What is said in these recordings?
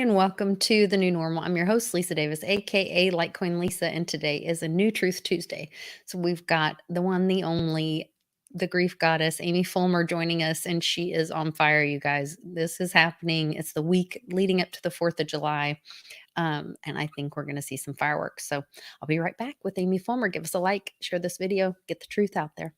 and welcome to The New Normal. I'm your host, Lisa Davis, aka Litecoin Lisa, and today is a New Truth Tuesday. So we've got the one, the only, the grief goddess, Amy Fulmer, joining us, and she is on fire, you guys. This is happening. It's the week leading up to the 4th of July, and I think we're going to see some fireworks. So I'll be right back with Amy Fulmer. Give us a like, share this video, get the truth out there.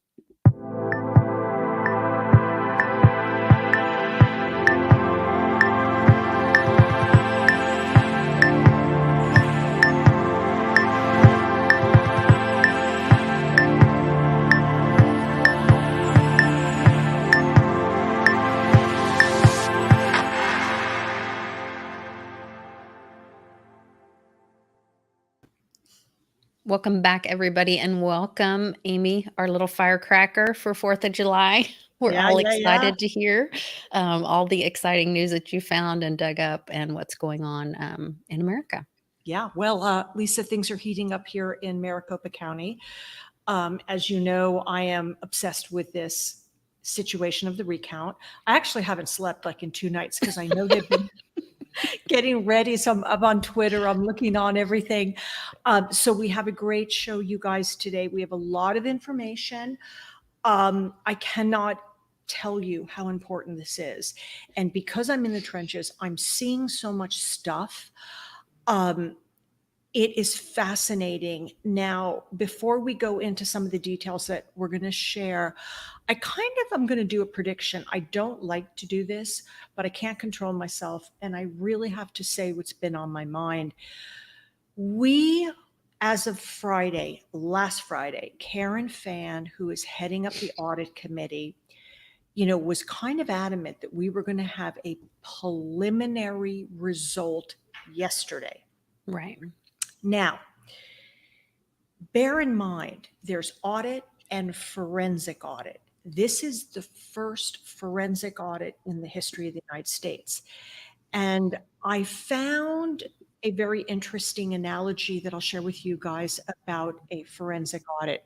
Welcome back, everybody, and welcome, Amy, our little firecracker for 4th of July. We're all excited to hear all the exciting news that you found and dug up and what's going on in America. Yeah, well, Lisa, things are heating up here in Maricopa County. As you know, I am obsessed with this situation of the recount. I actually haven't slept like in 2 nights because I know they've been getting ready. So I'm on Twitter, I'm looking on everything. So we have a great show, you guys, today. We have a lot of information. I cannot tell you how important this is. And because I'm in the trenches, I'm seeing so much stuff. It is fascinating. Now, before we go into some of the details that we're going to share, I am going to do a prediction. I don't like to do this, but I can't control myself. And I really have to say what's been on my mind. We, as of Friday, last Friday, Karen Fan, who is heading up the audit committee, was kind of adamant that we were going to have a preliminary result yesterday. Right. Now, bear in mind, there's audit and forensic audit. This is the first forensic audit in the history of the United States. And I found a very interesting analogy that I'll share with you guys about a forensic audit.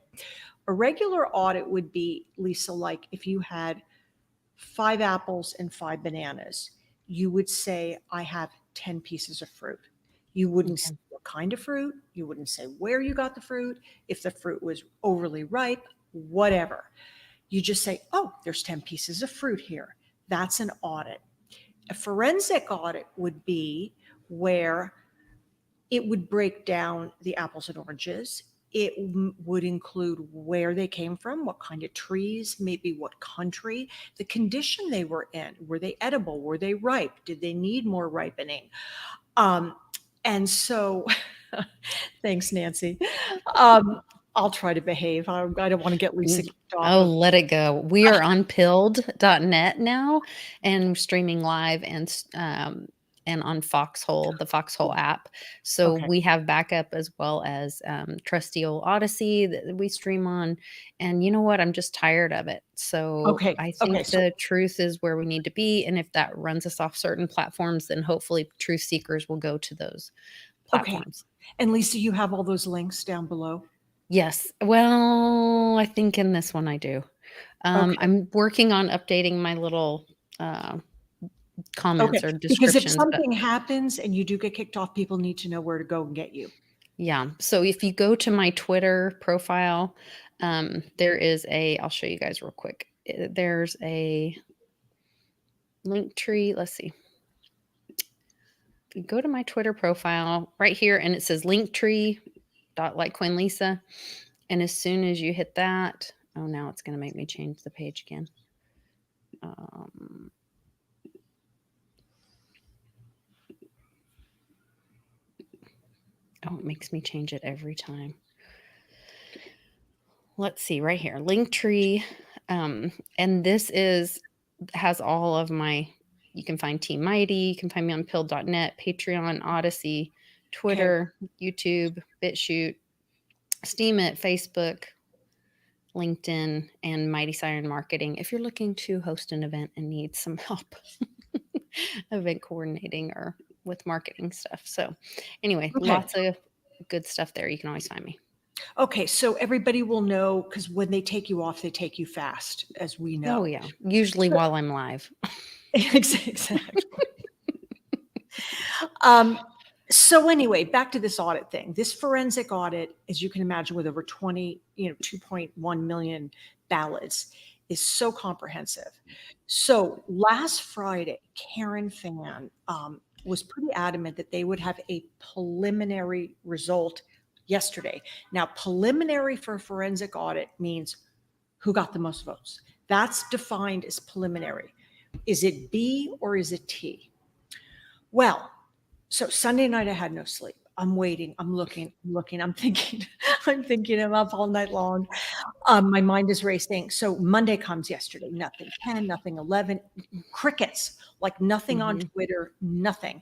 A regular audit would be, Lisa, like if you had 5 apples and 5 bananas, you would say, I have 10 pieces of fruit. You wouldn't say what kind of fruit. You wouldn't say where you got the fruit, if the fruit was overly ripe, whatever. You just say, oh, there's 10 pieces of fruit here. That's an audit. A forensic audit would be where it would break down the apples and oranges. It would include where they came from, what kind of trees, maybe what country, the condition they were in. Were they edible? Were they ripe? Did they need more ripening? And so, thanks, Nancy. I'll try to behave. I don't want to get Lisa kicked off. Oh, let it go. We are on pilled.net now and streaming live and on Foxhole, the Foxhole app. So we have backup as well as trusty old Odyssey that we stream on. And you know what? I'm just tired of it. So I think the truth is where we need to be. And if that runs us off certain platforms, then hopefully truth seekers will go to those platforms. And Lisa, you have all those links down below? Yes. Well, I think in this one I do. I'm working on updating my little comments or descriptions. Because if something happens and you do get kicked off, people need to know where to go and get you. Yeah. So if you go to my Twitter profile, there is I'll show you guys real quick. There's a link tree. Let's see. If you go to my Twitter profile right here and it says linktree.litecoinlisa. And as soon as you hit that, oh, now it's going to make me change the page again. Oh, it makes me change it every time. Let's see right here, Linktree. And this has all of my, you can find Team Mighty, you can find me on pilled.net, Patreon, Odyssey, Twitter, YouTube, BitChute, Steemit, Facebook, LinkedIn, and Mighty Siren Marketing. If you're looking to host an event and need some help, event coordinating or with marketing stuff. So anyway, lots of good stuff there. You can always find me. Okay, so everybody will know, because when they take you off, they take you fast, as we know. Oh, yeah. Usually while I'm live. Exactly. So anyway, back to this audit thing. This forensic audit, as you can imagine, with over 2.1 million ballots, is so comprehensive. So last Friday, Karen Fan was pretty adamant that they would have a preliminary result yesterday. Now, preliminary for a forensic audit means who got the most votes. That's defined as preliminary. Is it B or is it T? Well, so Sunday night I had no sleep. I'm waiting. I'm looking. I'm thinking. I'm up all night long. My mind is racing. So Monday comes yesterday. Nothing. 10, nothing. 11. Crickets. Like nothing on Twitter. Nothing.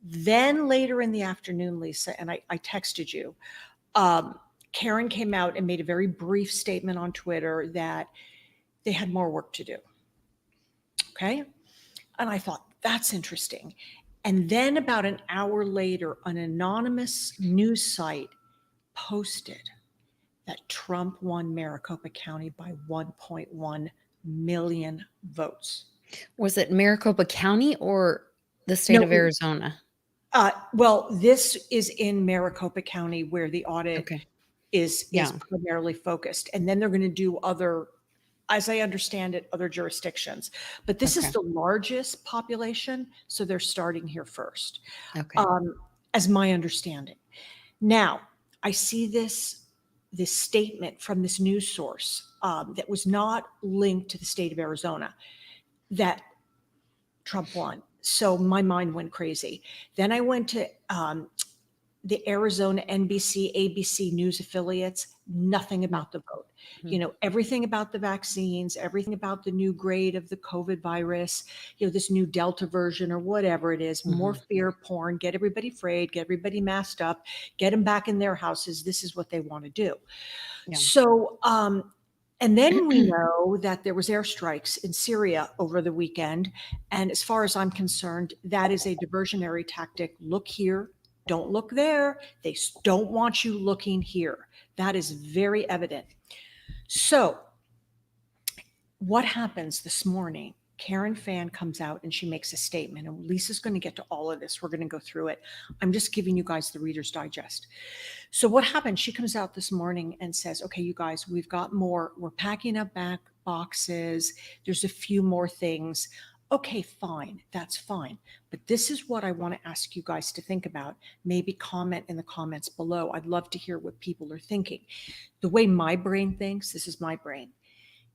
Then later in the afternoon, Lisa, and I texted you. Karen came out and made a very brief statement on Twitter that they had more work to do. Okay. And I thought, that's interesting. And then about an hour later, an anonymous news site posted that Trump won Maricopa County by 1.1 million votes. Was it Maricopa County or the state of Arizona? Well, this is in Maricopa County where the audit is primarily focused. And then they're going to do other, as I understand it, other jurisdictions. This is the largest population, so they're starting here first, as my understanding. Now, I see this statement from this news source that was not linked to the state of Arizona that Trump won. So my mind went crazy. Then I went to the Arizona NBC, ABC news affiliates, nothing about the vote. Everything about the vaccines, everything about the new grade of the COVID virus, this new Delta version or whatever it is, more fear porn, get everybody afraid, get everybody masked up, get them back in their houses. This is what they want to do. Yeah. So, and then we know that there was airstrikes in Syria over the weekend. And as far as I'm concerned, that is a diversionary tactic. Look here. Don't look there. They don't want you looking here. That is very evident. So what happens this morning? Karen Fan comes out and she makes a statement, and Lisa's going to get to all of this. We're going to go through it. I'm just giving you guys the Reader's Digest. So what happened? She comes out this morning and says, okay, you guys, we've got more. We're packing up back boxes. There's a few more things. Okay, fine. That's fine. But this is what I want to ask you guys to think about. Maybe comment in the comments below. I'd love to hear what people are thinking. The way my brain thinks, this is my brain.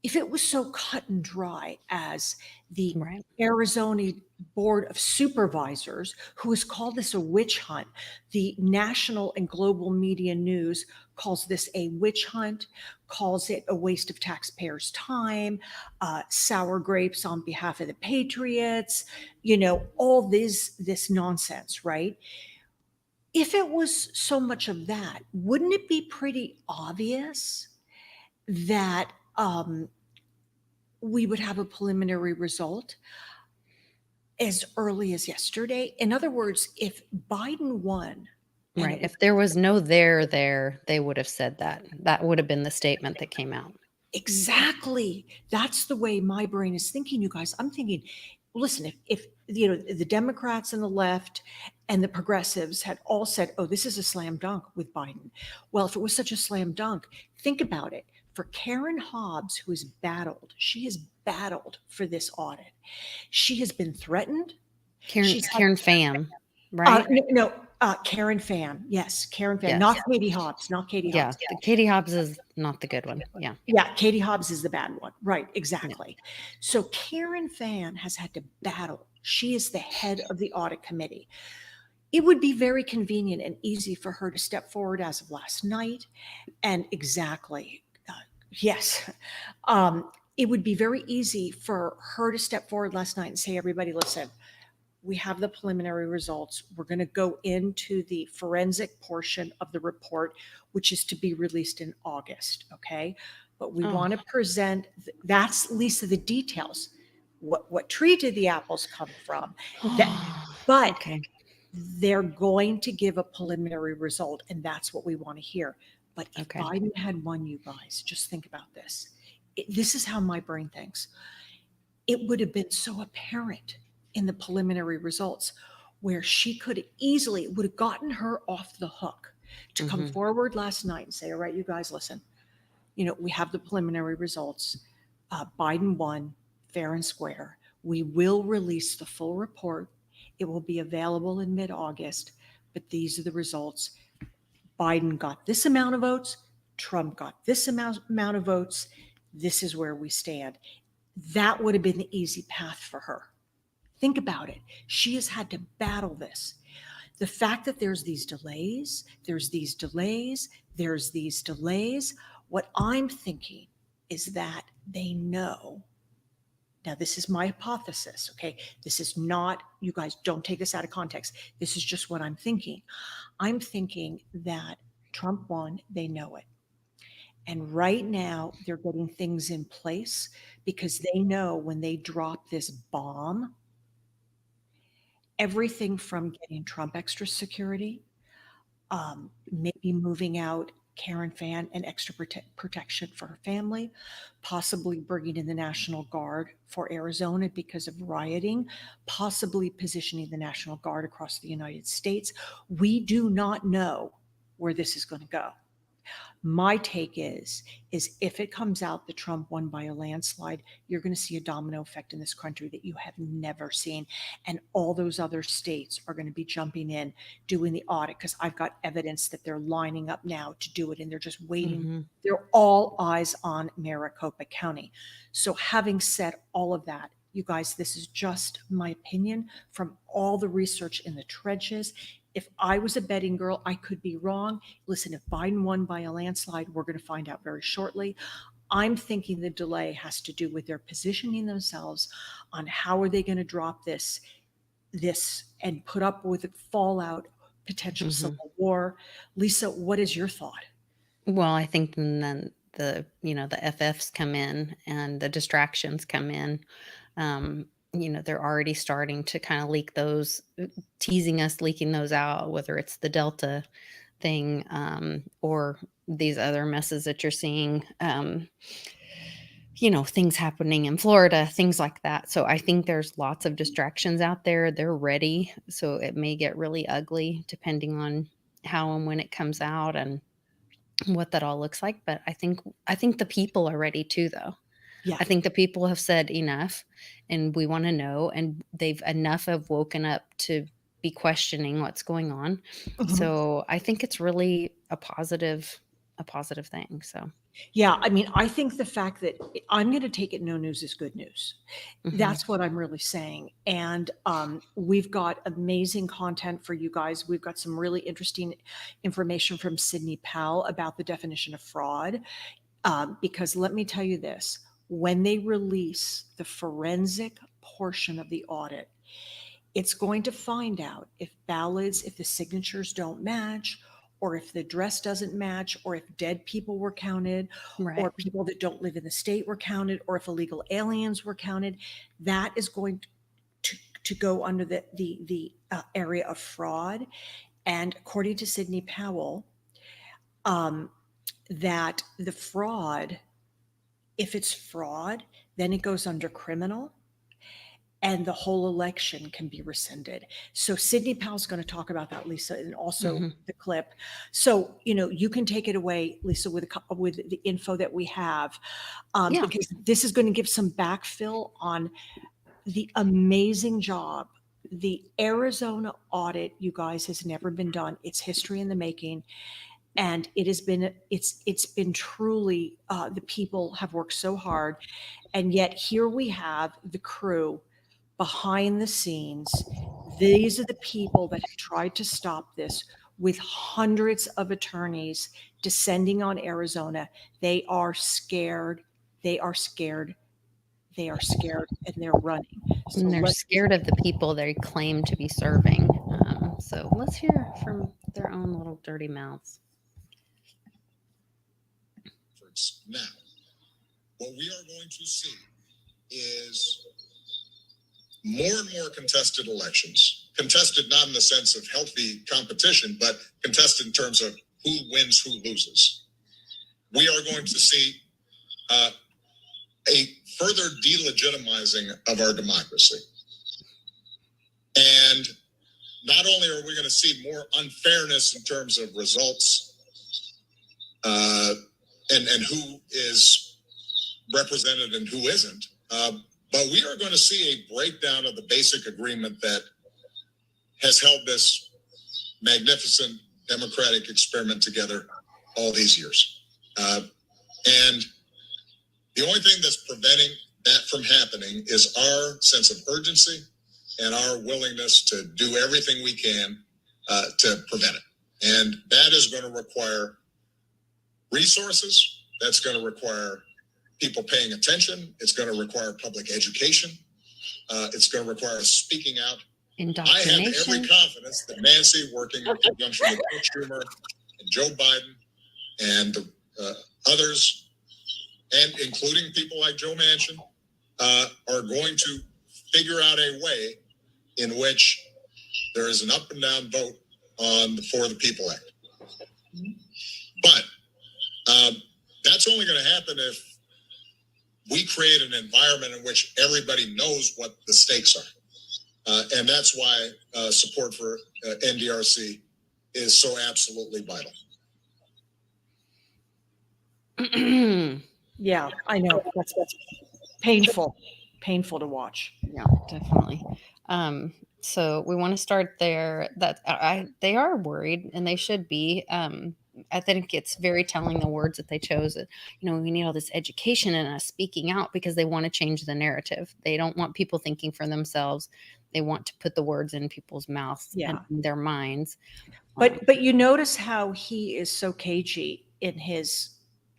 If it was so cut and dry as the Arizona Board of Supervisors, who has called this a witch hunt, the national and global media news calls this a witch hunt, calls it a waste of taxpayers' time, sour grapes on behalf of the patriots, all this nonsense, right? If it was so much of that, wouldn't it be pretty obvious that we would have a preliminary result as early as yesterday? In other words, if Biden won. Right. If there was no there, they would have said that. That would have been the statement that came out. Exactly. That's the way my brain is thinking, you guys. I'm thinking, listen, if the Democrats and the left and the progressives had all said, oh, this is a slam dunk with Biden. Well, if it was such a slam dunk, think about it. For Karen Hobbs, who has battled for this audit. She has been threatened. Karen Fan, right? Karen Fan. Yes, Karen Fan. Yes. Not Katie Hobbs. Not Katie Hobbs. Yeah, Katie Hobbs is not the good one. Yeah. Yeah, Katie Hobbs is the bad one. Right, exactly. Yeah. So Karen Fan has had to battle. She is the head of the audit committee. It would be very convenient and easy for her to step forward as of last night. And yes. It would be very easy for her to step forward last night and say, everybody, listen, we have the preliminary results. We're going to go into the forensic portion of the report, which is to be released in August. Okay. But we want to present, that's Lisa, the details. What tree did the apples come from? They're going to give a preliminary result, and that's what we want to hear. But if Biden had won, you guys, just think about this. This is how my brain thinks. It would have been so apparent in the preliminary results. where she could easily would have gotten her off the hook to come Mhm. forward last night and say, all right, you guys, listen, we have the preliminary results. Biden won fair and square. We will release the full report. It will be available in mid-August, but these are the results. Biden got this amount of votes. Trump got this amount of votes. This is where we stand. That would have been the easy path for her. Think about it. She has had to battle this. The fact that there's these delays, what I'm thinking is that they know. Now, this is my hypothesis, okay? This is not, you guys don't take this out of context. This is just what I'm thinking. I'm thinking that Trump won, they know it. And right now, they're getting things in place because they know when they drop this bomb, everything from getting Trump extra security, maybe moving out Karen Fann and extra protection for her family, possibly bringing in the National Guard for Arizona because of rioting, possibly positioning the National Guard across the United States. We do not know where this is going to go. My take is if it comes out that Trump won by a landslide, you're going to see a domino effect in this country that you have never seen. And all those other states are going to be jumping in, doing the audit, because I've got evidence that they're lining up now to do it, and they're just waiting. Mhm. They're all eyes on Maricopa County. So having said all of that, you guys, this is just my opinion from all the research in the trenches. If I was a betting girl, I could be wrong. Listen, if Biden won by a landslide, we're going to find out very shortly. I'm thinking the delay has to do with their positioning themselves on how are they going to drop this and put up with the fallout, potential Mhm. civil war. Lisa, what is your thought? Well, I think then the FFs come in and the distractions come in. They're already starting to kind of leak those, teasing us, leaking those out, whether it's the Delta thing, or these other messes that you're seeing, things happening in Florida, things like that. So I think there's lots of distractions out there. They're ready. So it may get really ugly depending on how and when it comes out and what that all looks like. But I think the people are ready too, though. Yeah. I think the people have said enough and we want to know, and they've enough have woken up to be questioning what's going on. Mhm. So I think it's really a positive thing. So Yeah, I mean, I think the fact that I'm going to take it no news is good news. mhm. That's what I'm really saying. And we've got amazing content for you guys. We've got some really interesting information from Sidney Powell about the definition of fraud. Because let me tell you this, when they release the forensic portion of the audit, it's going to find out if ballots, if the signatures don't match, or if the dress doesn't match, or if dead people were counted, Right. or people that don't live in the state were counted, or if illegal aliens were counted. That is going to go under the area of fraud. And according to Sidney Powell, um, that the fraud, if it's fraud, then it goes under criminal, and the whole election can be rescinded. So Sidney Powell's going to talk about that, Lisa, and also Mhm. the clip. So you can take it away, Lisa, with the info that we have, Yeah. because this is going to give some backfill on the amazing job. The Arizona audit, you guys, has never been done. It's history in the making, and it's been truly, the people have worked so hard, and yet here we have the crew behind the scenes. These are the people that have tried to stop this with hundreds of attorneys descending on Arizona. They are scared. They are scared. They are scared, and they're running. So And they're let's scared of the people they claim to be serving. So let's hear from their own little dirty mouths. Now, what we are going to see is more and more contested elections. Contested not in the sense of healthy competition, but contested in terms of who wins, who loses. We are going to see a further delegitimizing of our democracy. And not only are we going to see more unfairness in terms of results and who is represented and who isn't, but we are going to see a breakdown of the basic agreement that has held this magnificent democratic experiment together all these years. And the only thing that's preventing that from happening is our sense of urgency and our willingness to do everything we can to prevent it. And that is going to require resources. That's going to require people paying attention. It's going to require public education. It's going to require speaking out. I have every confidence that Nancy, working in conjunction with Chuck Schumer and Joe Biden and the others, and including people like Joe Manchin, are going to figure out a way in which there is an up and down vote on the For the People Act. But that's only going to happen if we create an environment in which everybody knows what the stakes are. And that's why support for NDRC is so absolutely vital. Yeah, I know. That's painful to watch. Yeah, definitely. So we want to start there. That they are worried, and they should be. I think it's very telling the words that they chose. We need all this education and us speaking out because they want to change the narrative. They don't want people thinking for themselves. They want to put the words in people's mouths and in their minds. But you notice how he is so cagey in his.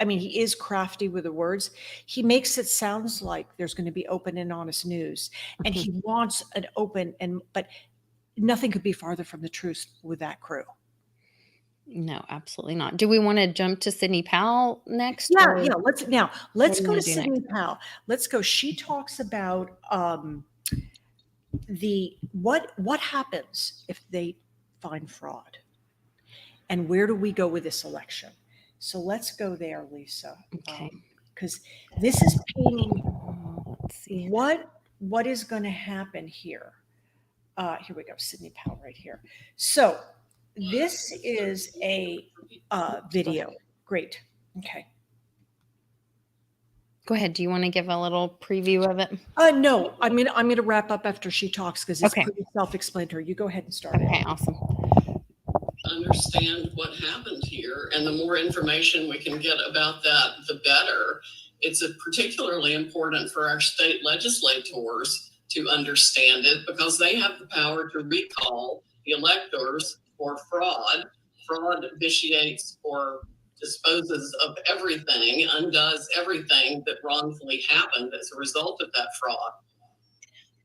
I mean, he is crafty with the words. He makes it sounds like there's going to be open and honest news, and he wants an open but nothing could be farther from the truth with that crew. No, absolutely not. Do we want to jump to Sidney Powell next? Yeah. Let's go to Sidney Powell. Let's go. She talks about what happens if they find fraud, and where do we go with this election? So let's go there, Lisa. Okay. Because this is painting what is going to happen here. Here we go, Sidney Powell right here. So this is a video. Great. Okay. Go ahead. Do you want to give a little preview of it? No, I'm going to wrap up after she talks because it's pretty self-explanatory. You go ahead and start. Okay, awesome. Understand what happened here, and the more information we can get about that, the better. It's particularly important for our state legislators to understand it because they have the power to recall the electors for fraud. Fraud vitiates or disposes of everything, undoes everything that wrongfully happened as a result of that fraud.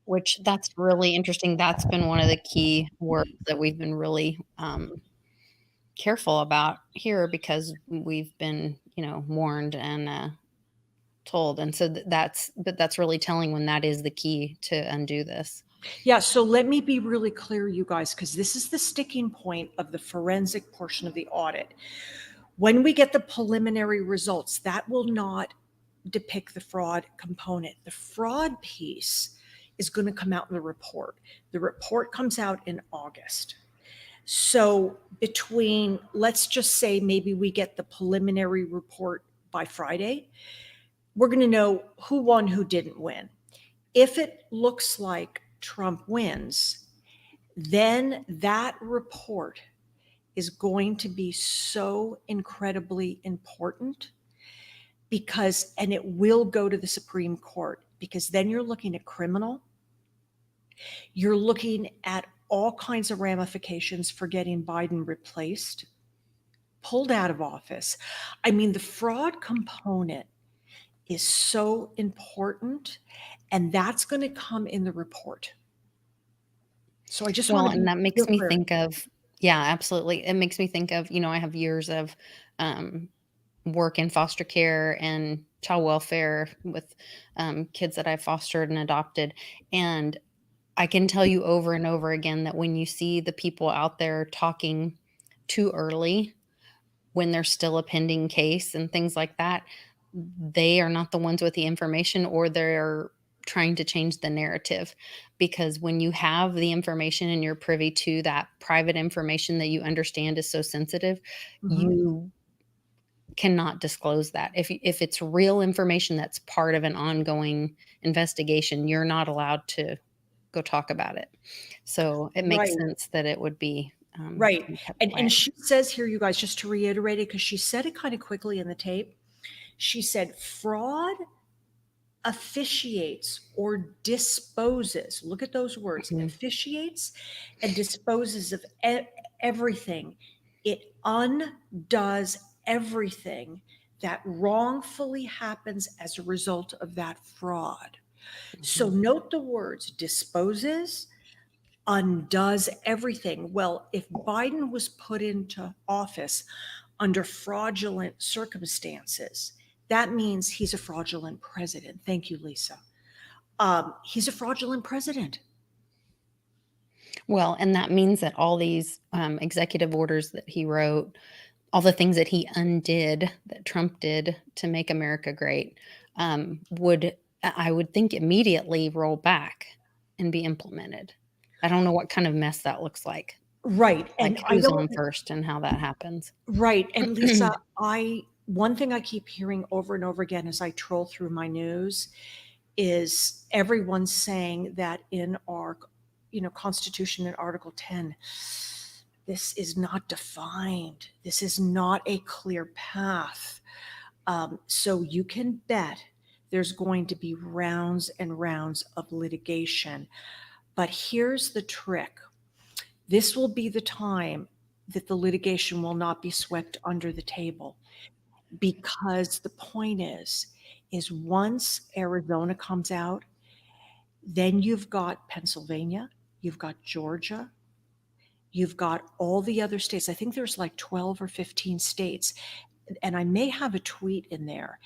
Which that's really interesting. That's been one of the key words that we've been really careful about here because we've been, warned and told. And so that's really telling when that is the key to undo this. Yeah. So let me be really clear, you guys, because this is the sticking point of the forensic portion of the audit. When we get the preliminary results, that will not depict the fraud component. The fraud piece is going to come out in the report. The report comes out in August. So let's just say maybe we get the preliminary report by Friday, we're going to know who won, who didn't win. If it looks like Trump wins, then that report is going to be so incredibly important and it will go to the Supreme Court because then you're looking at criminal, you're looking at all kinds of ramifications for getting Biden replaced, pulled out of office. I mean, the fraud component is so important, and that's going to come in the report. So I just want to. And that makes me think of, yeah, absolutely. It makes me think of, I have years of work in foster care and child welfare with kids that I fostered and adopted. And I can tell you over and over again that when you see the people out there talking too early, when there's still a pending case and things like that, they are not the ones with the information, or they're trying to change the narrative, because when you have the information and you're privy to that private information that you understand is so sensitive, you cannot disclose that. If it's real information that's part of an ongoing investigation, you're not allowed to go talk about it. So it makes Right. sense that it would be Right. kept And quiet. she says here, you guys, just to reiterate it, because she said it kind of quickly in the tape. She said fraud officiates or disposes. Look at those words. Mhm. Officiates and disposes of everything. It undoes everything that wrongfully happens as a result of that fraud. So note the words disposes, undoes everything. Well, if Biden was put into office under fraudulent circumstances, that means he's a fraudulent president. Thank you, Lisa. He's a fraudulent president. Well, and that means that all these executive orders that he wrote, all the things that he undid that Trump did to make America great, I would think, immediately roll back and be implemented. I don't know what kind of mess that looks like. Right. And Like I who's don't, on first and how that happens. right. And Lisa, one thing I keep hearing over and over again as I troll through my news is everyone saying that in our, Constitution in Article 10, this is not defined. This is not a clear path. So you can bet there's going to be rounds and rounds of litigation. But here's the trick. This will be the time that the litigation will not be swept under the table, because the point is once Arizona comes out, then you've got Pennsylvania, you've got Georgia, you've got all the other states. I think there's like 12 or 15 states. And I may have a tweet in there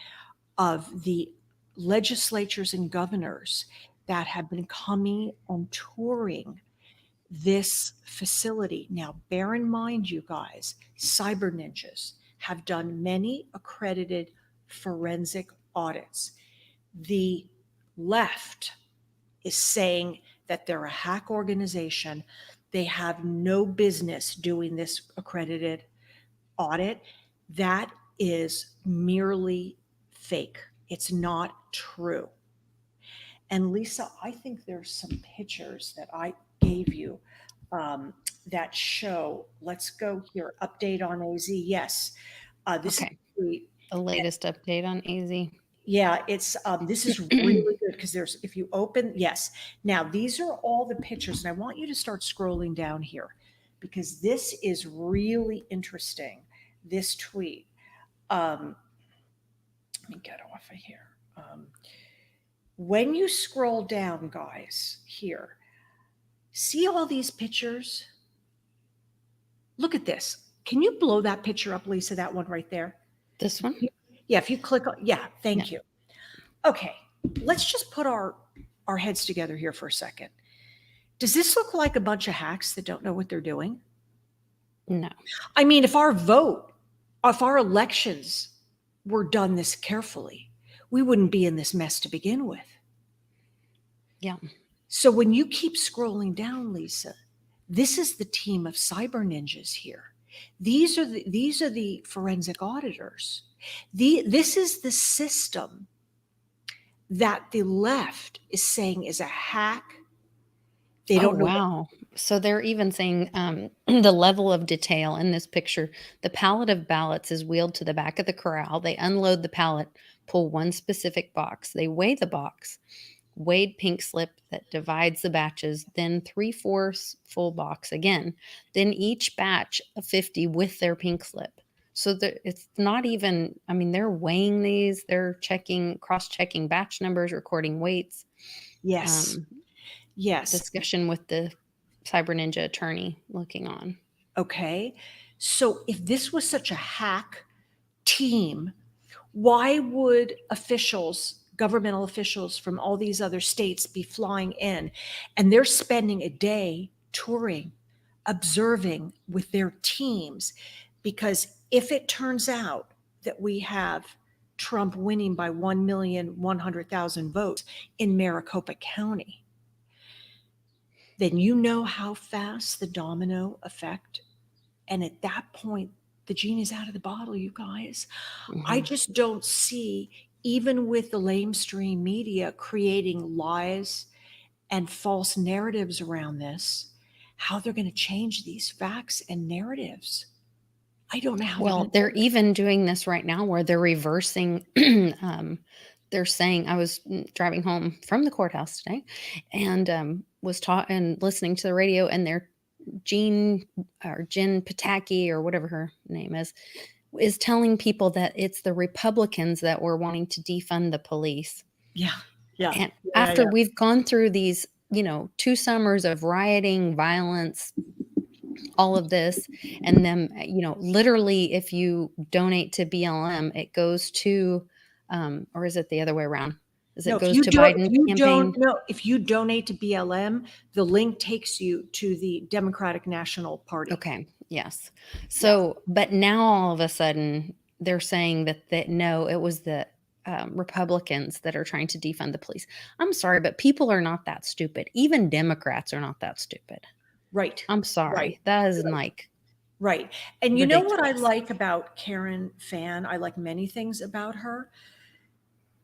of the legislatures and governors that have been coming and touring this facility. Now, bear in mind, you guys, cyber ninjas have done many accredited forensic audits. The left is saying that they're a hack organization. They have no business doing this accredited audit. That is merely fake. It's not true. And Lisa, I think there's some pictures that I gave you that show, let's go here, update on AZ. Yes. This Okay. is The latest update on AZ. yeah, it's this is really good because there's, if you open, yes. Now these are all the pictures, and I want you to start scrolling down here because this is really interesting. This tweet. Let me get off of here. When you scroll down, guys, here, see all these pictures? Look at this. Can you blow that picture up, Lisa? That one right there. This one? Yeah, if you click on, yeah, thank you. Okay, let's just put our heads together here for a second. Does this look like a bunch of hacks that don't know what they're doing? No. I mean, if our elections were done this carefully, we wouldn't be in this mess to begin with. Yeah. So when you keep scrolling down, Lisa, this is the team of cyber ninjas here. These are the forensic auditors. This is the system that the left is saying is a hack. They don't know. Wow. So they're even saying the level of detail in this picture. The pallet of ballots is wheeled to the back of the corral. They unload the pallet, pull one specific box. They weigh the box, weighed pink slip that divides the batches, then 3/4 full box again, then each batch of 50 with their pink slip. So it's not even, I mean, they're weighing these, they're cross-checking batch numbers, recording weights. Yes. Yes. Discussion with the cyber ninja attorney looking on. Okay. So if this was such a hack team, why would governmental officials from all these other states be flying in, and they're spending a day touring, observing with their teams? Because if it turns out that we have Trump winning by 1,100,000 votes in Maricopa County, then you know how fast the domino effect. And at that point, the genie's out of the bottle, you guys. I Mhm. just don't see, even with the lamestream media creating lies and false narratives around this, how they're going to change these facts and narratives. I don't know how they're Well, going to they're do it. even doing this right now where they're reversing. They're saying, I was driving home from the courthouse today and was taught and listening to the radio, and they're Jen Pataki, or whatever her name is telling people that it's the Republicans that were wanting to defund the police. Yeah, yeah, And yeah, after yeah. we've gone through these, 2 summers of rioting, violence, all of this, and them, literally, if you donate to BLM, it goes to, or is it the other way around? No, It goes to Biden campaign? if you donate to BLM, the link takes you to the Democratic National Party. Okay. Yes. Yeah. So, but now all of a sudden they're saying that no, it was the Republicans that are trying to defund the police. I'm sorry, but people are not that stupid. Even Democrats are not that stupid. Right. I'm Right. sorry. That is like Right. And you know what I ridiculous. like about Karen Fan? I like many things about her,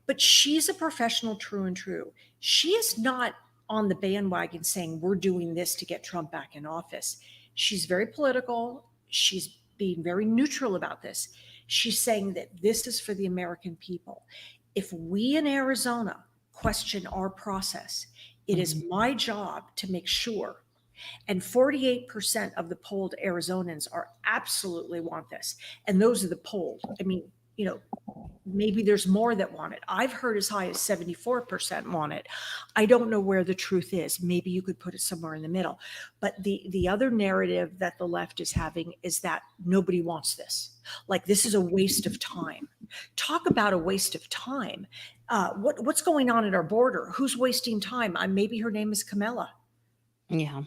but she's a professional true and true. She is not on the bandwagon saying we're doing this to get Trump back in office. She's very political. She's being very neutral about this. She's saying that this is for the American people. If we in Arizona question our process, it is my job to make sure. And 48% of the polled Arizonans are absolutely want this. And those are the polled. I mean, maybe there's more that want it. I've heard as high as 74% want it. I don't know where the truth is. Maybe you could put it somewhere in the middle. But the other narrative that the left is having is that nobody wants this. Like, this is a waste of time. Talk about a waste of time. What's going on at our border? Who's wasting time? Maybe her name is Camilla. Yeah.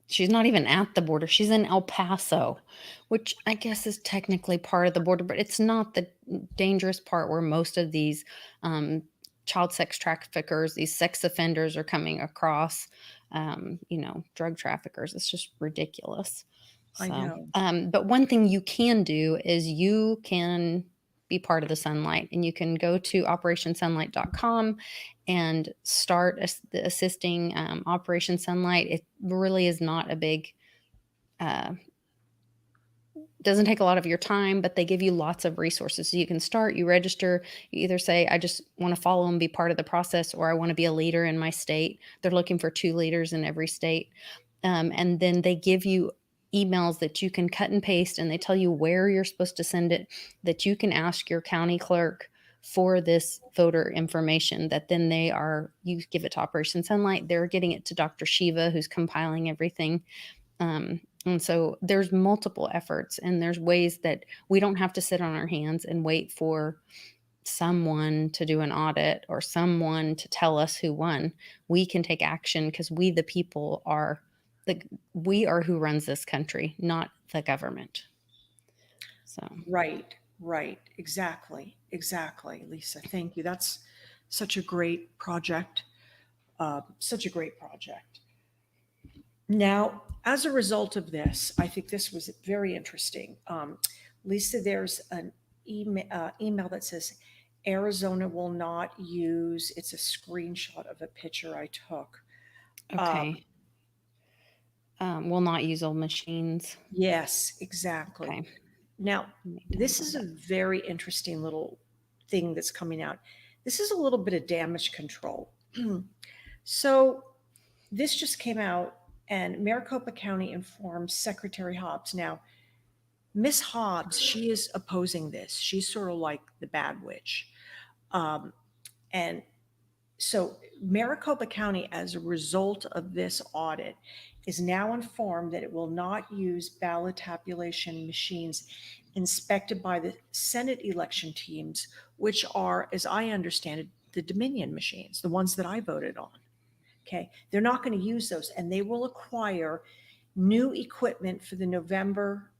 She's not even at the border. She's in El Paso, which I guess is technically part of the border, but it's not the dangerous part where most of these child sex traffickers, these sex offenders are coming across, drug traffickers. It's just ridiculous. I So, know. but one thing you can do is you can be part of the Sunlight, and you can go to operationsunlight.com and start assisting Operation Sunlight. It really is not a big, doesn't take a lot of your time, but they give you lots of resources. So you can start, you register, you either say, I just want to follow and be part of the process, or I want to be a leader in my state. They're looking for 2 leaders in every state. And then they give you emails that you can cut and paste, and they tell you where you're supposed to send it, that you can ask your county clerk for this voter information, that then you give it to Operation Sunlight. They're getting it to Dr. Shiva, who's compiling everything. And so there's multiple efforts, and there's ways that we don't have to sit on our hands and wait for someone to do an audit or someone to tell us who won. We can take action because we, the people, we are who runs this country, not the government. So Right. Exactly. Lisa, thank you. That's such a great project. Now, as a result of this, I think this was very interesting. Lisa, there's an email that says Arizona will not use, it's a screenshot of a picture I took. okay. We'll not use old machines. Yes, exactly. Okay. Now, this is a very interesting little thing that's coming out. This is a little bit of damage control. So this just came out, and Maricopa County informs Secretary Hobbs. Now, Miss Hobbs, she is opposing this. She's sort of like the bad witch. And so Maricopa County, as a result of this audit, is now informed that it will not use ballot tabulation machines inspected by the Senate election teams, which are, as I understand it, the Dominion machines, the ones that I voted on. Okay, they're not going to use those, and they will acquire new equipment for the November,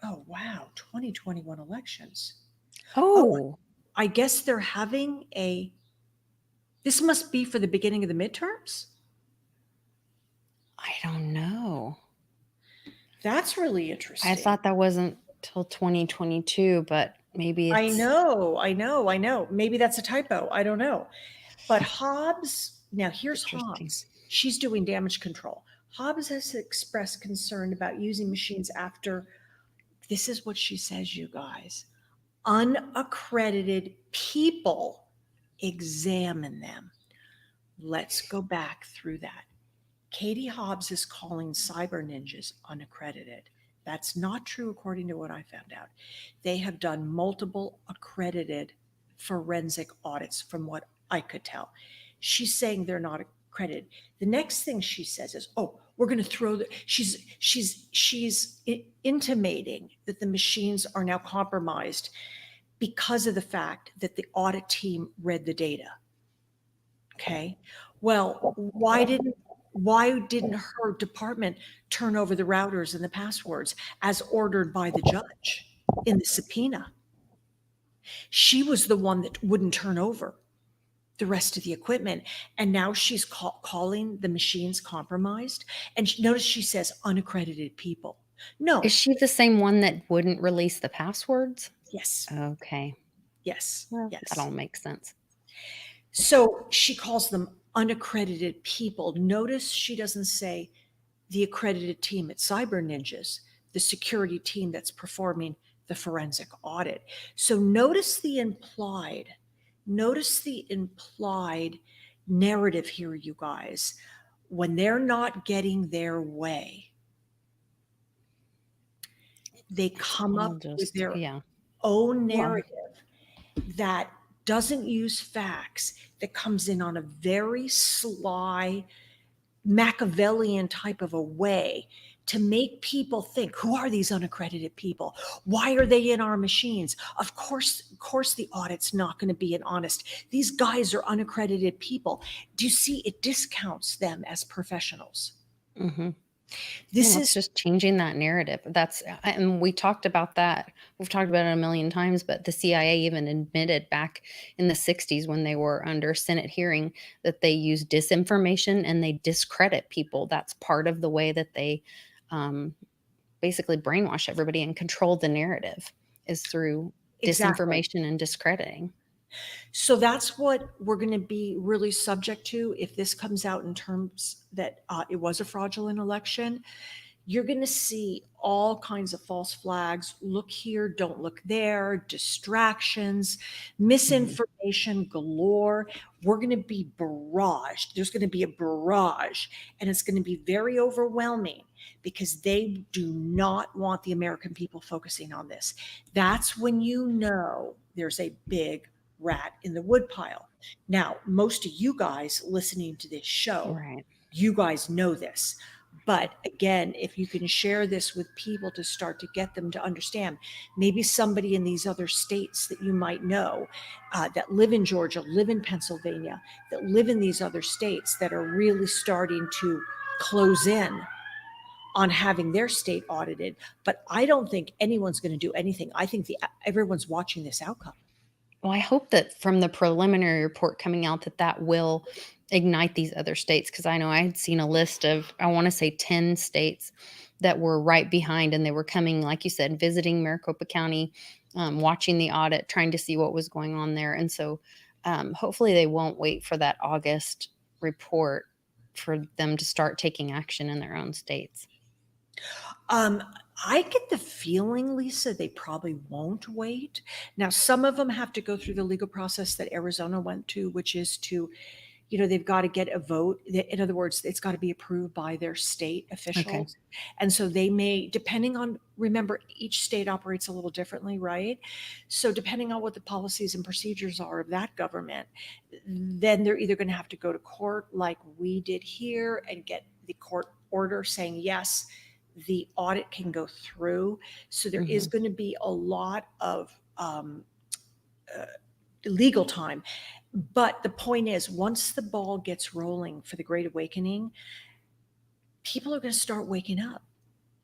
2021 elections. Oh, I guess they're having this must be for the beginning of the midterms. I don't know. That's really interesting. I thought that wasn't till 2022, but maybe I it's know. Maybe that's a typo. I don't know. But Hobbs, now here's interesting. Hobbs. She's doing damage control. Hobbs has expressed concern about using machines after, this is what she says, you guys, unaccredited people examine them. Let's go back through that. Katie Hobbs is calling cyber ninjas unaccredited. That's not true according to what I found out. They have done multiple accredited forensic audits from what I could tell. She's saying they're not accredited. The next thing she says is, "Oh, we're going to throw the." She's intimating that the machines are now compromised because of the fact that the audit team read the data. Okay, well, why didn't her department turn over the routers and the passwords as ordered by the judge in the subpoena? She was the one that wouldn't turn over the rest of the equipment. And now she's calling the machines compromised. And notice she says unaccredited people. No. Is she the same one that wouldn't release the passwords? Yes. Okay. Yes. Well, Yes. that all makes sense. So she calls them unaccredited people. Notice she doesn't say the accredited team at Cyber Ninjas, the security team that's performing the forensic audit. So notice the implied narrative here, you guys. When they're not getting their way, they come up with their own narrative that doesn't use facts, that comes in on a very sly, Machiavellian type of a way to make people think, who are these unaccredited people? Why are they in our machines? Of course the audit's not going to be an honest. These guys are unaccredited people. Do you see, it discounts them as professionals. Mm-hmm. This is just changing that narrative. And we talked about that. We've talked about it a million times, but the CIA even admitted back in the 60s when they were under Senate hearing that they use disinformation and they discredit people. That's part of the way that they basically brainwash everybody and control the narrative, is through disinformation and discrediting. So that's what we're going to be really subject to if this comes out in terms that it was a fraudulent election. You're going to see all kinds of false flags. Look here, don't look there, distractions, misinformation galore. We're going to be barraged. There's going to be a barrage, and it's going to be very overwhelming because they do not want the American people focusing on this. That's when you know there's a big rat in the woodpile. Now, most of you guys listening to this show, you guys know this. But again, if you can share this with people to start to get them to understand, maybe somebody in these other states that you might know that live in Georgia, live in Pennsylvania, that live in these other states that are really starting to close in on having their state audited. But I don't think anyone's going to do anything. I think everyone's watching this outcome. Well, I hope that from the preliminary report coming out that will ignite these other states, because I know I had seen a list of, I want to say 10 states that were right behind, and they were coming, like you said, visiting Maricopa County, watching the audit, trying to see what was going on there. And so hopefully they won't wait for that August report for them to start taking action in their own states. I get the feeling, Lisa, they probably won't wait. Now, some of them have to go through the legal process that Arizona went to, which is to, they've got to get a vote. In other words, it's got to be approved by their state officials. Okay. And so they may, depending on, remember, each state operates a little differently, right? So depending on what the policies and procedures are of that government, then they're either going to have to go to court like we did here and get the court order saying, yes, the audit can go through. So there is going to be a lot of legal time. But the point is, once the ball gets rolling for the Great Awakening, people are going to start waking up.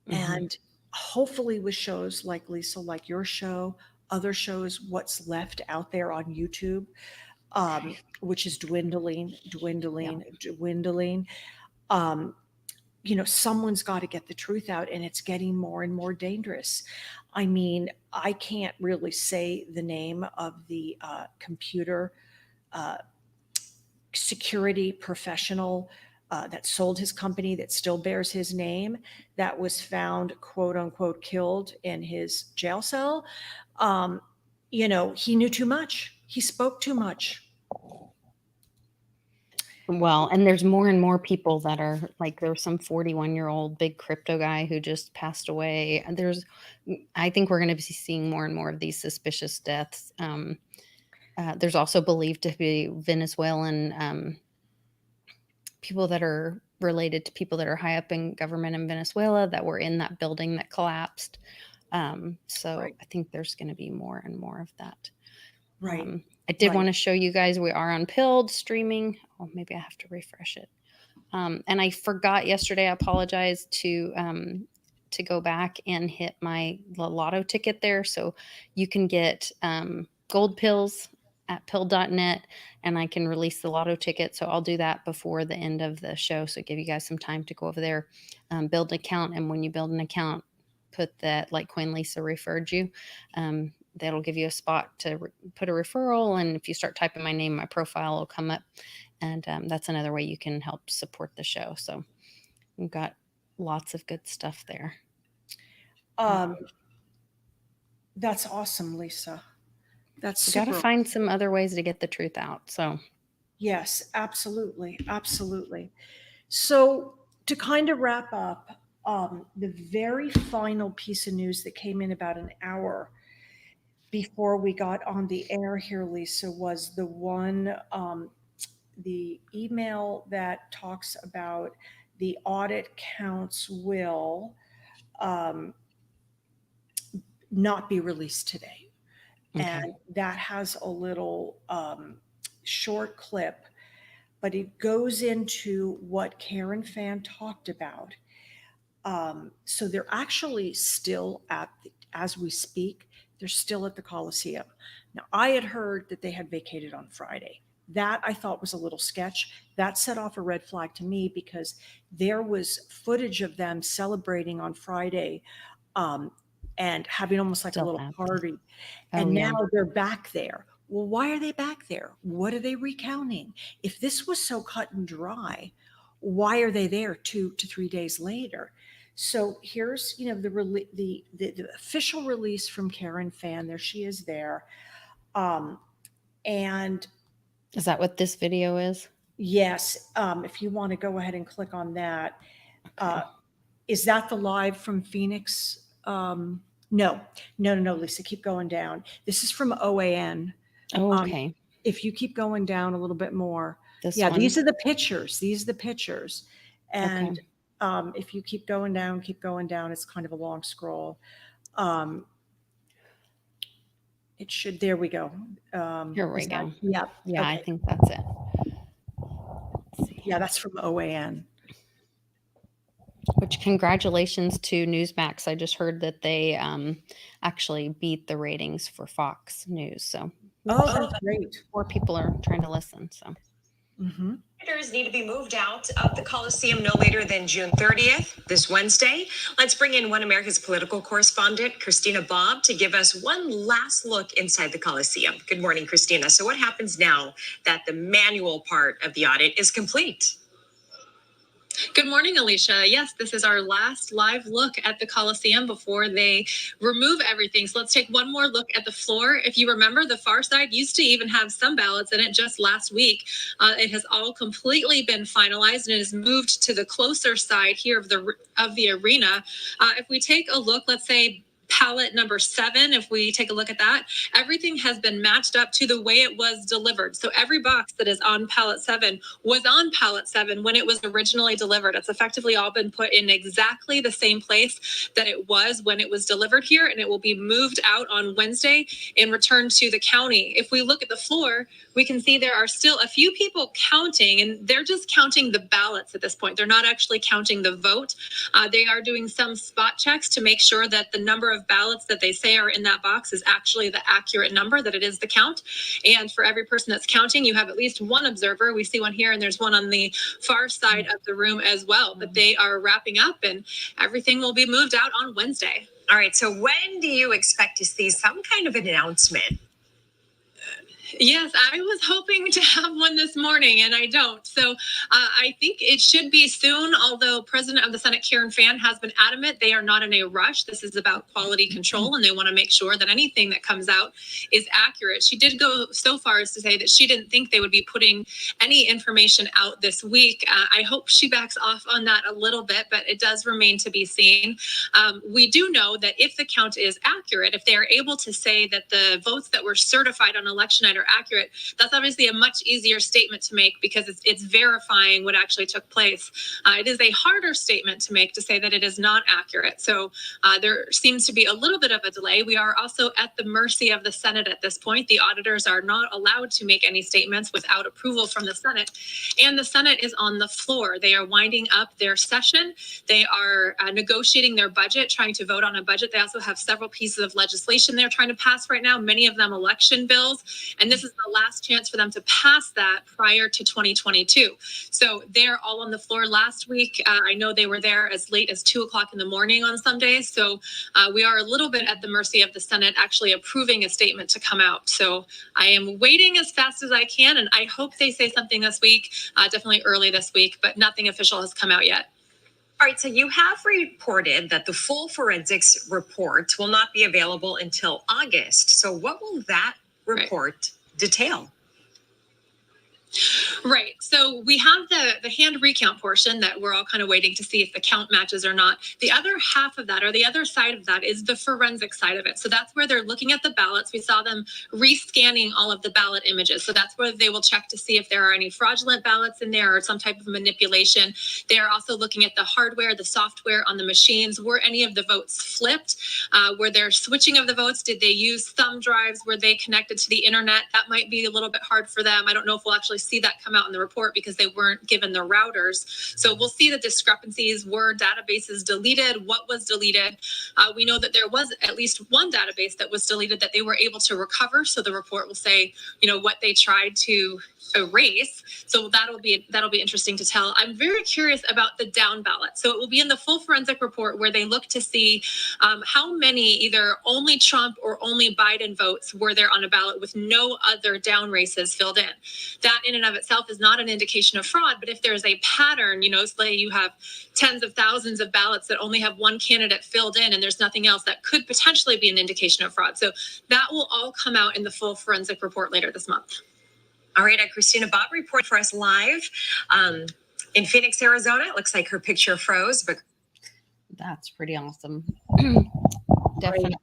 And hopefully with shows like Lisa, like your show, other shows what's left out there on YouTube, which is dwindling. Someone's got to get the truth out, and it's getting more and more dangerous. I mean, I can't really say the name of the computer security professional that sold his company that still bears his name, that was found, quote unquote, killed in his jail cell. He knew too much. He spoke too much. Well, and there's more and more people that are like, there was some 41-year-old big crypto guy who just passed away. And I think we're going to be seeing more and more of these suspicious deaths. There's also believed to be Venezuelan people that are related to people that are high up in government in Venezuela that were in that building that collapsed. So Right. I think there's going to be more and more of that. Right. I did Right. want to show you guys we are on Pilled streaming. Oh, maybe I have to refresh it. And I forgot yesterday. I apologize to go back and hit the lotto ticket there, so you can get gold pills at pill.net, and I can release the lotto ticket. So I'll do that before the end of the show. So give you guys some time to go over there, build an account, and when you build an account, put that Litecoin Lisa referred you. That'll give you a spot to put a referral. And if you start typing my name, my profile will come up. And that's another way you can help support the show. So we've got lots of good stuff there. That's awesome, Lisa. That's We got super. to find some other ways to get the truth out. So Yes, absolutely. Absolutely. So to kind of wrap up, the very final piece of news that came in about an hour before we got on the air here, Lisa, was the one, the email that talks about the audit counts will not be released today. okay. And that has a little short clip, but it goes into what Karen Fan talked about. So they're actually still as we speak, they're still at the Coliseum. Now, I had heard that they had vacated on Friday. That I thought was a little sketch. That set off a red flag to me because there was footage of them celebrating on Friday and having almost like Still a little have. party. Oh, And yeah. now they're back there. Well, why are they back there? What are they recounting? If this was so cut and dry, why are they there 2 to 3 days later? So here's, the official release from Karen Fan. There she is there. And Is that what this video is? yes, if you want to go ahead and click on that. Is that the live from Phoenix? No, Lisa, keep going down. This is from OAN. Oh, okay. If you keep going down a little bit more. This Yeah, one? these are the pictures. And Okay. if you keep going down, it's kind of a long scroll. It should, there we go. Here we is go. that- Yeah. Yeah, I okay. think that's it. Let's see. Yeah, that's from OAN. Which congratulations to Newsmax. I just heard that they actually beat the ratings for Fox News. So Oh, that's great. more people are trying to listen. So Mm-hmm. Senators need to be moved out of the Coliseum no later than June 30th, this Wednesday. Let's bring in One America's political correspondent, Christina Bobb, to give us one last look inside the Coliseum. Good morning, Christina. So what happens now that the manual part of the audit is complete? Good morning, Alicia. Yes, this is our last live look at the Coliseum before they remove everything. So let's take one more look at the floor. If you remember, the far side used to even have some ballots in it just last week. It has all completely been finalized and it is moved to the closer side here of the arena. If we take a look, let's say pallet number 7, if we take a look at that, everything has been matched up to the way it was delivered. So every box that is on pallet 7 was on pallet 7 when it was originally delivered. It's effectively all been put in exactly the same place that it was when it was delivered here, and it will be moved out on Wednesday and returned to the county. If we look at the floor, we can see there are still a few people counting, and they're just counting the ballots at this point. They're not actually counting the vote. They are doing some spot checks to make sure that the number of of ballots that they say are in that box is actually the accurate number, that it is the count. And for every person that's counting, you have at least one observer. We see one here, and there's one on the far side of the room as well. But they are wrapping up, and everything will be moved out on Wednesday. All right. So when do you expect to see some kind of an announcement? Yes, I was hoping to have one this morning, and I don't. So I think it should be soon, although President of the Senate, Karen Fann, has been adamant they are not in a rush. This is about quality control, and they want to make sure that anything that comes out is accurate. She did go so far as to say that she didn't think they would be putting any information out this week. I hope she backs off on that a little bit, but it does remain to be seen. We do know that if the count is accurate, if they are able to say that the votes that were certified on election night are accurate, that's obviously a much easier statement to make because it's verifying what actually took place. It is a harder statement to make to say that it is not accurate. So there seems to be a little bit of a delay. We are also at the mercy of the Senate at this point. The auditors are not allowed to make any statements without approval from the Senate. And the Senate is on the floor. They are winding up their session. They are negotiating their budget, trying to vote on a budget. They also have several pieces of legislation they're trying to pass right now, many of them election bills. And this is the last chance for them to pass that prior to 2022. So they're all on the floor last week. I know they were there as late as 2:00 in the morning on some days. So we are a little bit at the mercy of the Senate actually approving a statement to come out. So I am waiting as fast as I can, and I hope they say something this week, definitely early this week, but nothing official has come out yet. All right, so you have reported that the full forensics report will not be available until August. So what will that report detail? Right. So we have the hand recount portion that we're all kind of waiting to see if the count matches or not. The other half of that, or the other side of that, is the forensic side of it. So that's where they're looking at the ballots. We saw them rescanning all of the ballot images. So that's where they will check to see if there are any fraudulent ballots in there or some type of manipulation. They are also looking at the hardware, the software on the machines. Were any of the votes flipped? Were there switching of the votes? Did they use thumb drives? Were they connected to the internet? That might be a little bit hard for them. I don't know if we'll actually see that come out in the report because they weren't given the routers. So we'll see the discrepancies. Were databases deleted? What was deleted? We know that there was at least one database that was deleted that they were able to recover. So the report will say, what they tried to erase. So that'll be interesting to tell. I'm very curious about the down ballot. So it will be in the full forensic report where they look to see how many either only Trump or only Biden votes were there on a ballot with no other down races filled in. That in and of itself is not an indication of fraud, but if there's a pattern, say you have tens of thousands of ballots that only have one candidate filled in and there's nothing else, that could potentially be an indication of fraud. So that will all come out in the full forensic report later this month. All right, Christina Bob report for us live in Phoenix, Arizona. It looks like her picture froze, but That's pretty awesome. Definitely.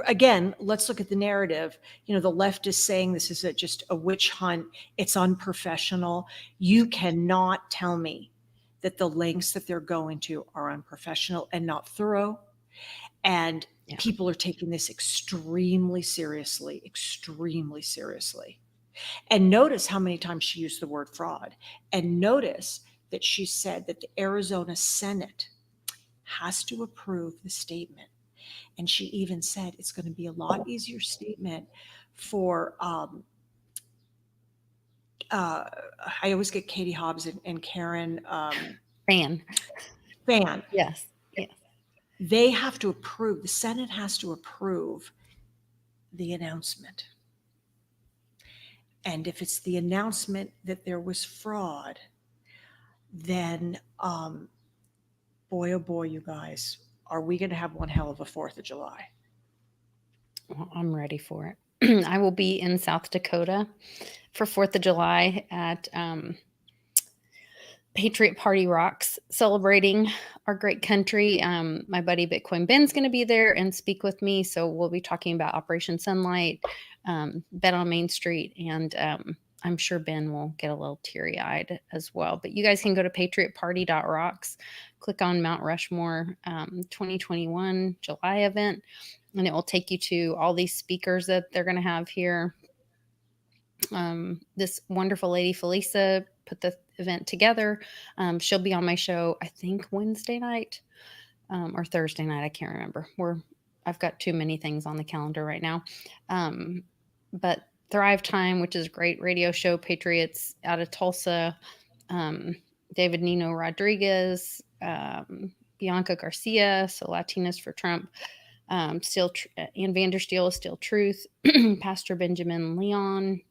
Again, let's look at the narrative. The left is saying this is just a witch hunt. It's unprofessional. You cannot tell me that the lengths that they're going to are unprofessional and not thorough. And people are taking this extremely seriously. And notice how many times she used the word fraud. And notice that she said that the Arizona Senate has to approve the statement. And she even said it's going to be a lot easier statement for, I always get Katie Hobbs and Karen Fan. Yes. They have to approve, the Senate has to approve the announcement. And if it's the announcement that there was fraud, then boy, oh boy, you guys, are we going to have one hell of a 4th of July? Well, I'm ready for it. I will be in South Dakota for 4th of July at Patriot Party Rocks, celebrating our great country. My buddy Bitcoin Ben's going to be there and speak with me. So we'll be talking about Operation Sunlight, Bet on Main Street, and I'm sure Ben will get a little teary-eyed as well. But you guys can go to patriotparty.rocks, click on Mount Rushmore 2021 July event, and it will take you to all these speakers that they're going to have here. This wonderful lady, Felisa, put the event together. She'll be on my show, I think, Wednesday night. or Thursday night. I can't remember. I've got too many things on the calendar right now. But Thrive Time, which is a great radio show, Patriots out of Tulsa, David Nino Rodriguez, Bianca Garcia, so Latinas for Trump, Ann Vandersteel is Still Truth, Pastor Benjamin Leon.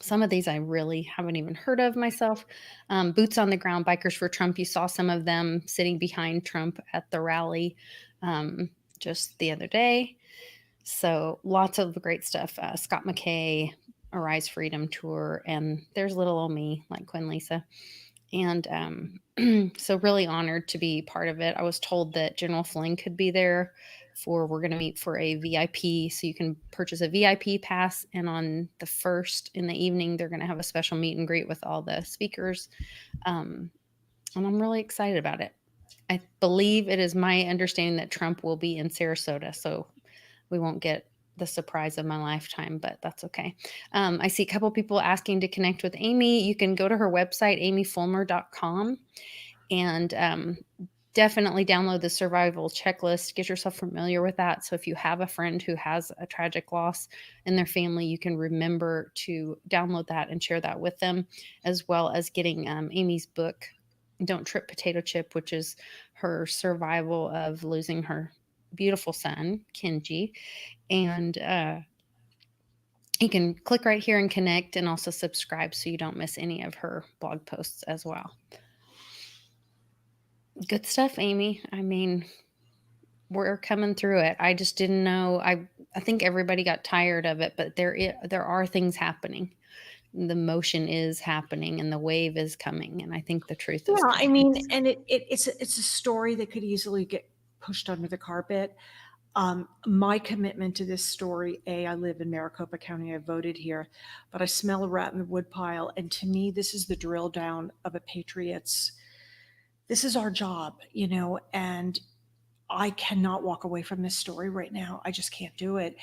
Some of these I really haven't even heard of myself. Boots on the Ground, Bikers for Trump. You saw some of them sitting behind Trump at the rally just the other day. So lots of great stuff. Scott McKay, Arise Freedom Tour, and there's little old me, like Quinn Lisa. And so really honored to be part of it. I was told that General Flynn could be there we're going to meet for a VIP. So you can purchase a VIP pass. And on the 1st in the evening, they're going to have a special meet and greet with all the speakers. And I'm really excited about it. I believe it is my understanding that Trump will be in Sarasota. So we won't get the surprise of my lifetime, but that's okay. I see a couple people asking to connect with Amy. You can go to her website, amyfulmer.com, and definitely download the survival checklist. Get yourself familiar with that. So if you have a friend who has a tragic loss in their family, you can remember to download that and share that with them, as well as getting Amy's book, Don't Trip Potato Chip, which is her survival of losing her beautiful son, Kenji. And you can click right here and connect, and also subscribe so you don't miss any of her blog posts as well. Good stuff, Amy. I mean, we're coming through it. I just didn't know. I think everybody got tired of it, but there are things happening. The motion is happening, and the wave is coming. And I think the truth is. Yeah, I mean, and it's a story that could easily get pushed under the carpet. My commitment to this story, I live in Maricopa County, I voted here, but I smell a rat in the woodpile. And to me, this is the drill down of a patriot's. This is our job, and I cannot walk away from this story right now. I just can't do it.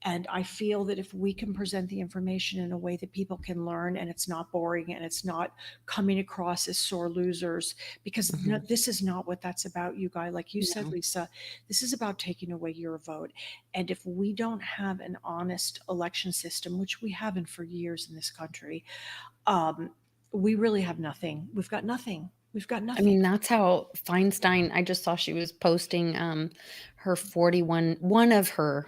And I feel that if we can present the information in a way that people can learn, and it's not boring, and it's not coming across as sore losers, because this is not what that's about, you guys. Like you said, Lisa, this is about taking away your vote. And if we don't have an honest election system, which we haven't for years in this country, we really have nothing. We've got nothing. We've got nothing. I mean, that's how Feinstein, I just saw she was posting her one of her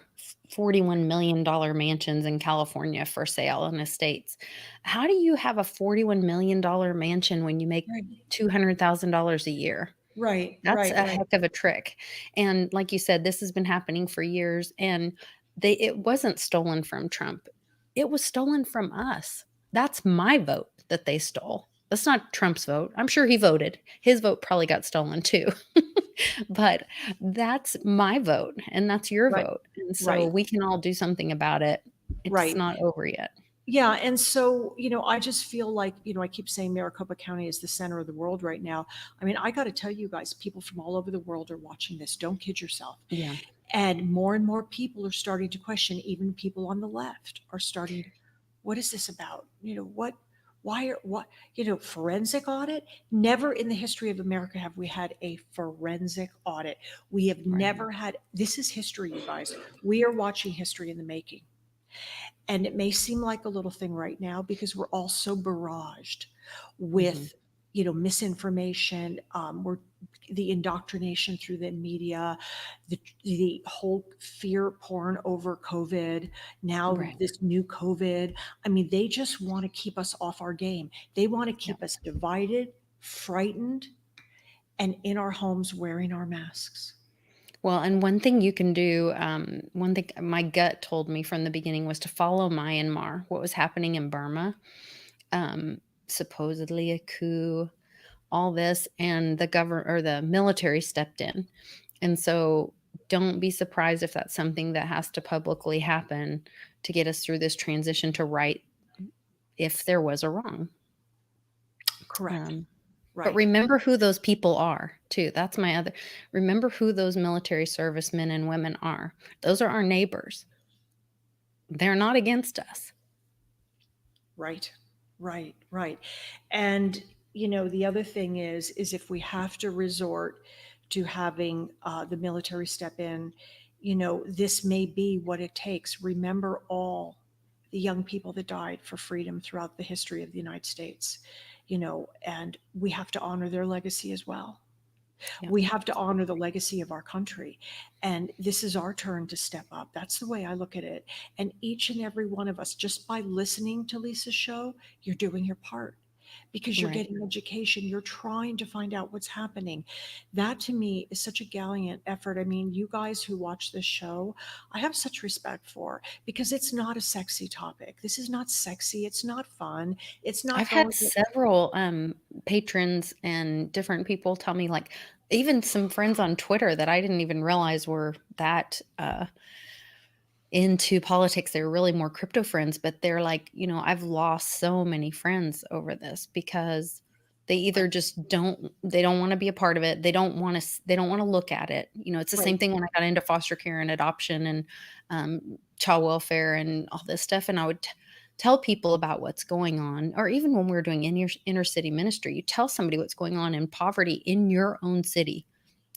$41 million mansions in California for sale in estates. How do you have a $41 million mansion when you make $200,000 a year? Right. That's a heck of a trick. And like you said, this has been happening for years, and it wasn't stolen from Trump. It was stolen from us. That's my vote that they stole. That's not Trump's vote. I'm sure he voted. His vote probably got stolen too. But that's my vote, and that's your vote. And so we can all do something about it. It's not over yet. Yeah. And so, I just feel like, I keep saying Maricopa County is the center of the world right now. I mean, I got to tell you guys, people from all over the world are watching this. Don't kid yourself. Yeah. And more people are starting to question, even people on the left are starting, what is this about? Forensic audit? Never in the history of America have we had a forensic audit. We have never had, this is history, you guys. We are watching history in the making. And it may seem like a little thing right now because we're all so barraged with, misinformation, the indoctrination through the media, the whole fear porn over COVID, now this new COVID. I mean, they just want to keep us off our game. They want to keep us divided, frightened, and in our homes wearing our masks. Well, and one thing you can do, one thing my gut told me from the beginning was to follow Myanmar, what was happening in Burma, supposedly a coup, all this, and the military stepped in. And so don't be surprised if that's something that has to publicly happen to get us through this transition to right if there was a wrong. Correct. But remember who those people are too. That's remember who those military servicemen and women are. Those are our neighbors. They're not against us. Right. And, the other thing is if we have to resort to having the military step in. You know, this may be what it takes. Remember all the young people that died for freedom throughout the history of the United States, you know, and we have to honor their legacy as well. Yeah. We have to honor the legacy of our country. And this is our turn to step up. That's the way I look at it. And each and every one of us, just by listening to Lisa's show, you're doing your part because you're Right. getting education. You're trying to find out what's happening. That to me is such a gallant effort. I mean, you guys who watch this show, I have such respect for, because it's not a sexy topic. This is not sexy. It's not fun. It's not I've had going to, several patrons and different people tell me, like, even some friends on Twitter that I didn't even realize were that into politics. They're really more crypto friends, but they're like, I've lost so many friends over this because they either just they don't want to be a part of it. They don't want to look at it. It's the same right. thing when I got into foster care and adoption and child welfare and all this stuff. And I would tell people about what's going on, or even when we were doing inner city ministry, you tell somebody what's going on in poverty in your own city.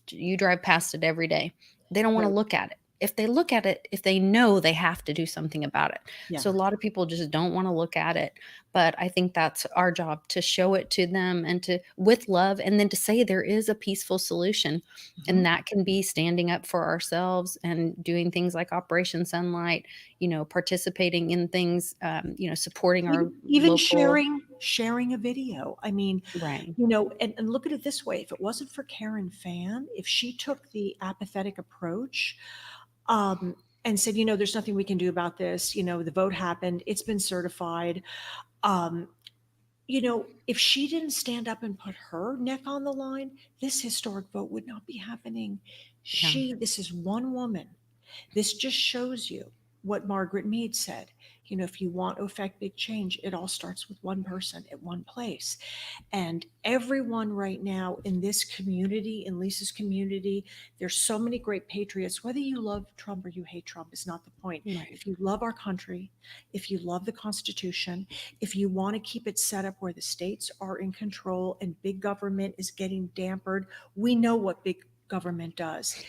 You drive past it every day. They don't want to Right. look at it. If they look at it, if they know, they have to do something about it. Yeah. So a lot of people just don't want to look at it. But I think that's our job, to show it to them and with love, and then to say there is a peaceful solution. Mhm. And that can be standing up for ourselves and doing things like Operation Sunlight, participating in things, supporting our Even local. sharing a video. I mean, Right. you know, and look at it this way: if it wasn't for Karen Fan, if she took the apathetic approach, and said, you know, there's nothing we can do about this, you know, the vote happened, it's been certified. Um, you know, if she didn't stand up and put her neck on the line, this historic vote would not be happening. Yeah. This is one woman. This just shows you what Margaret Mead said. You know, if you want to affect big change, it all starts with one person at one place. And everyone right now in this community, in Lisa's community, there's so many great patriots. Whether you love Trump or you hate Trump is not the point. Right. If you love our country, if you love the Constitution, if you want to keep it set up where the states are in control and big government is getting dampered, we know what big government does.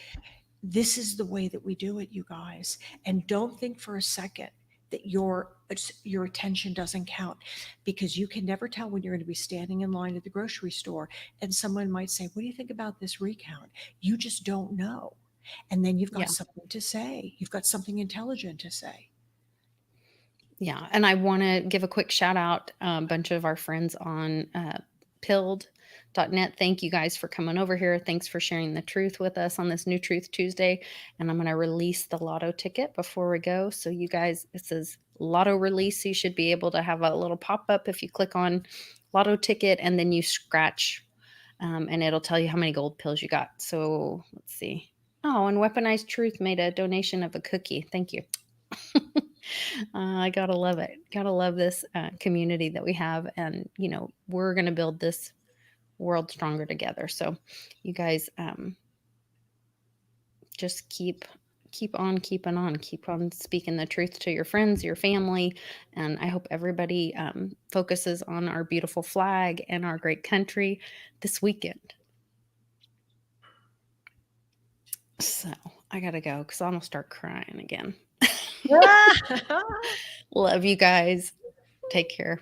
This is the way that we do it, you guys. And don't think for a second that your attention doesn't count, because you can never tell when you're going to be standing in line at the grocery store and someone might say, what do you think about this recount? You just don't know. And then you've got Yeah. something to say. You've got something intelligent to say. Yeah, and I want to give a quick shout out a bunch of our friends on pilled.net. Thank you guys for coming over here. Thanks for sharing the truth with us on this New Truth Tuesday. And I'm going to release the lotto ticket before we go. So you guys, it says lotto release. You should be able to have a little pop-up if you click on lotto ticket and then you scratch and it'll tell you how many gold pills you got. So let's see. Oh, and Weaponized Truth made a donation of a cookie. Thank you. I gotta love it. Gotta love this community that we have, and we're gonna build this world stronger together. So, you guys, just keep on keeping on, keep on speaking the truth to your friends, your family, and I hope everybody focuses on our beautiful flag and our great country this weekend. So I gotta go because I'm gonna start crying again. Love you guys. Take care.